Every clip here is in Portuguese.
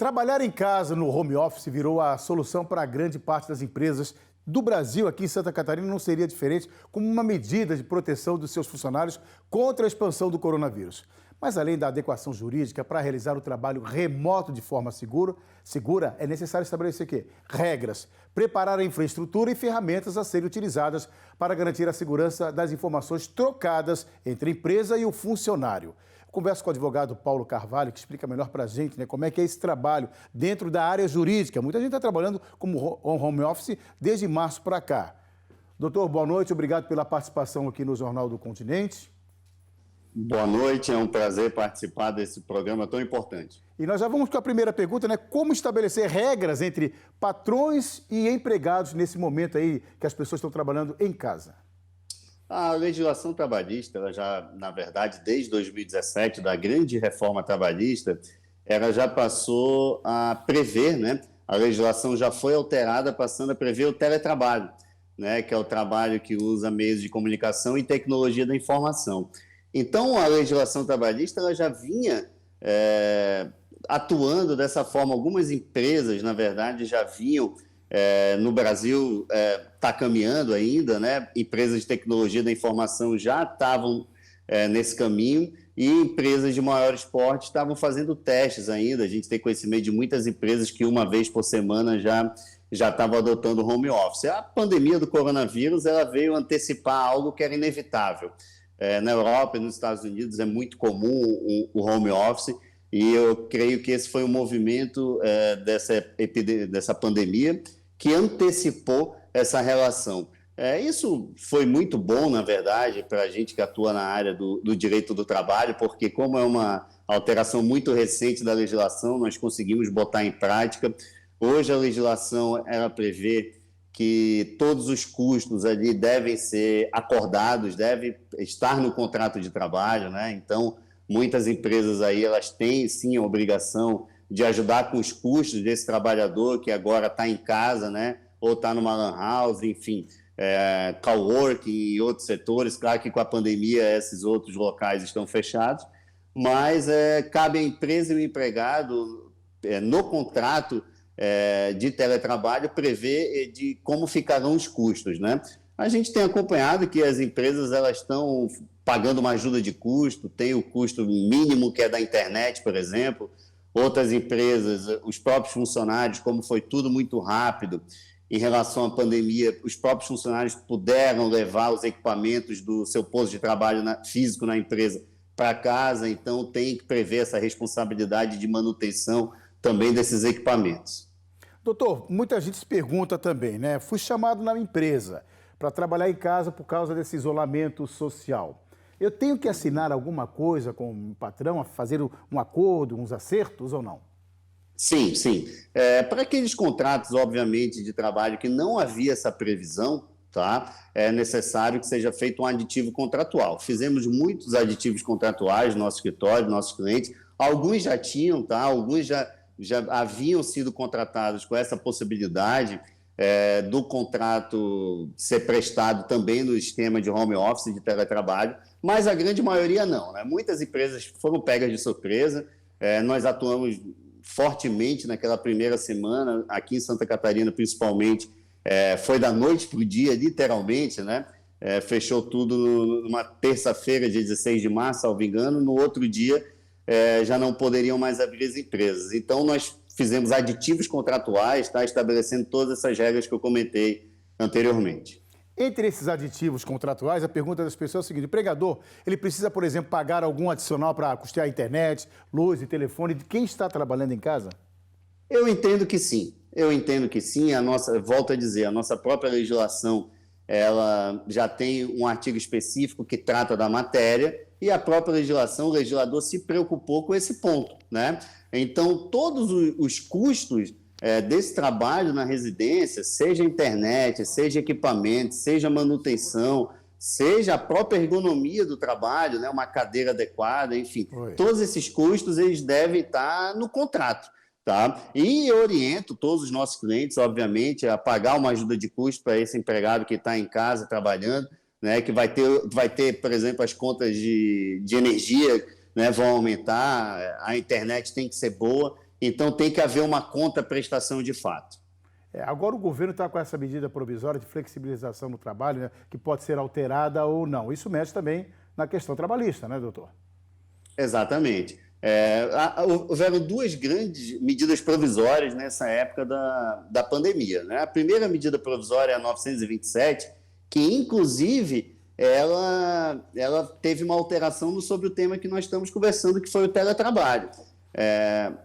Trabalhar em casa no home office virou a solução para grande parte das empresas do Brasil. Aqui em Santa Catarina não seria diferente, como uma medida de proteção dos seus funcionários contra a expansão do coronavírus. Mas além da adequação jurídica para realizar o trabalho remoto de forma segura, é necessário estabelecer regras, preparar a infraestrutura e ferramentas a serem utilizadas para garantir a segurança das informações trocadas entre a empresa e o funcionário. Converso com o advogado Paulo Carvalho, que explica melhor para a gente, como é que é esse trabalho dentro da área jurídica. Muita gente está trabalhando como home office desde março para cá. Doutor, boa noite, obrigado pela participação aqui no Jornal do Continente. Boa noite, é um prazer participar desse programa tão importante. E nós já vamos com a primeira pergunta, como estabelecer regras entre patrões e empregados nesse momento aí que as pessoas estão trabalhando em casa? A legislação trabalhista, ela já, na verdade, desde 2017, da grande reforma trabalhista, ela já passou a prever, a legislação já foi alterada, passando a prever o teletrabalho, que é o trabalho que usa meios de comunicação e tecnologia da informação. Então, a legislação trabalhista ela já vinha atuando dessa forma. Algumas empresas, na verdade, já vinham, no Brasil, está caminhando ainda, empresas de tecnologia da informação já estavam nesse caminho e empresas de maior porte estavam fazendo testes ainda. A gente tem conhecimento de muitas empresas que uma vez por semana já estavam adotando home office. A pandemia do coronavírus ela veio antecipar algo que era inevitável. Na Europa e nos Estados Unidos é muito comum o home office e eu creio que esse foi um movimento dessa pandemia que antecipou essa relação. Isso foi muito bom, na verdade, para a gente que atua na área do direito do trabalho, porque como é uma alteração muito recente da legislação, nós conseguimos botar em prática. Hoje a legislação ela prevê que todos os custos ali devem ser acordados, devem estar no contrato de trabalho, Então, muitas empresas aí, elas têm, sim, a obrigação de ajudar com os custos desse trabalhador que agora está em casa, ou está numa lan house, enfim, coworking e outros setores. Claro que com a pandemia esses outros locais estão fechados, mas cabe à empresa e ao empregado, no contrato de teletrabalho, prever de como ficarão os custos, A gente tem acompanhado que as empresas elas estão pagando uma ajuda de custo, tem o custo mínimo que é da internet, por exemplo. Outras empresas, os próprios funcionários, como foi tudo muito rápido em relação à pandemia, os próprios funcionários puderam levar os equipamentos do seu posto de trabalho físico na empresa para casa, então tem que prever essa responsabilidade de manutenção também desses equipamentos. Doutor, muita gente se pergunta também, Fui chamado na empresa para trabalhar em casa por causa desse isolamento social. Eu tenho que assinar alguma coisa com o patrão, fazer um acordo, uns acertos ou não? Sim, sim. Para aqueles contratos, obviamente, de trabalho que não havia essa previsão, é necessário que seja feito um aditivo contratual. Fizemos muitos aditivos contratuais no nosso escritório, nossos clientes. Alguns já tinham, alguns já haviam sido contratados com essa possibilidade do contrato ser prestado também no esquema de home office, de teletrabalho, mas a grande maioria não. Muitas empresas foram pegas de surpresa, nós atuamos fortemente naquela primeira semana, aqui em Santa Catarina principalmente, foi da noite para o dia, literalmente, fechou tudo numa terça-feira, dia 16 de março, salvo engano, no outro dia já não poderiam mais abrir as empresas. Então, nós fizemos aditivos contratuais, estabelecendo todas essas regras que eu comentei anteriormente. Entre esses aditivos contratuais, a pergunta das pessoas é o seguinte: o empregador, ele precisa, por exemplo, pagar algum adicional para custear a internet, luz e telefone de quem está trabalhando em casa? Eu entendo que sim. Volto a dizer, a nossa própria legislação, ela já tem um artigo específico que trata da matéria e a própria legislação, o legislador se preocupou com esse ponto, Então, todos os custos desse trabalho na residência, seja internet, seja equipamento, seja manutenção, seja a própria ergonomia do trabalho, uma cadeira adequada, enfim, todos esses custos eles devem estar no contrato. E eu oriento todos os nossos clientes, obviamente, a pagar uma ajuda de custo para esse empregado que está em casa trabalhando, que vai ter, por exemplo, as contas de energia vão aumentar, a internet tem que ser boa. então tem que haver uma contraprestação de fato. Agora o governo está com essa medida provisória de flexibilização no trabalho, né, que pode ser alterada ou não. Isso mexe também na questão trabalhista, né, doutor? Exatamente. Houveram duas grandes medidas provisórias nessa época da pandemia, né? A primeira medida provisória é a 927, que, inclusive, ela teve uma alteração sobre o tema que nós estamos conversando, que foi o teletrabalho.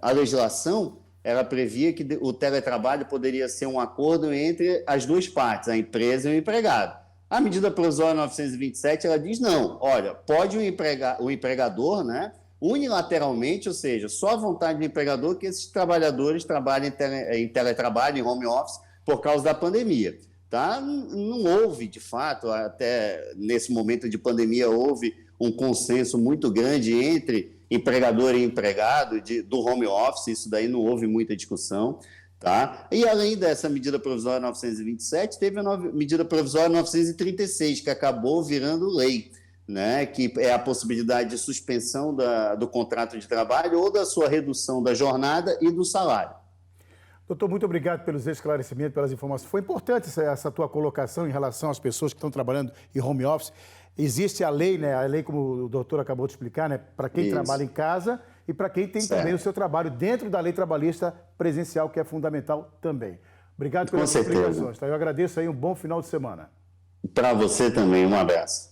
A legislação ela previa que o teletrabalho poderia ser um acordo entre as duas partes, a empresa e o empregado. A medida provisória 927, ela diz não, olha, pode o empregador, né, unilateralmente, ou seja, só a vontade do empregador que esses trabalhadores trabalhem em teletrabalho, em home office, por causa da pandemia. Tá? Não houve, de fato, até nesse momento de pandemia, houve um consenso muito grande entre empregador e empregado do home office, isso daí não houve muita discussão. Tá? E além dessa medida provisória 927, teve a medida provisória 936, que acabou virando lei, né? Que é a possibilidade de suspensão do contrato de trabalho ou da sua redução da jornada e do salário. Doutor, muito obrigado pelos esclarecimentos, pelas informações. Foi importante essa tua colocação em relação às pessoas que estão trabalhando em home office. Existe a lei, né? A lei, como o doutor acabou de explicar, né? Para quem trabalha em casa e para quem tem também o seu trabalho dentro da lei trabalhista presencial, que é fundamental também. Obrigado pelas explicações. Tá? Eu agradeço aí, um bom final de semana. Para você também, um abraço.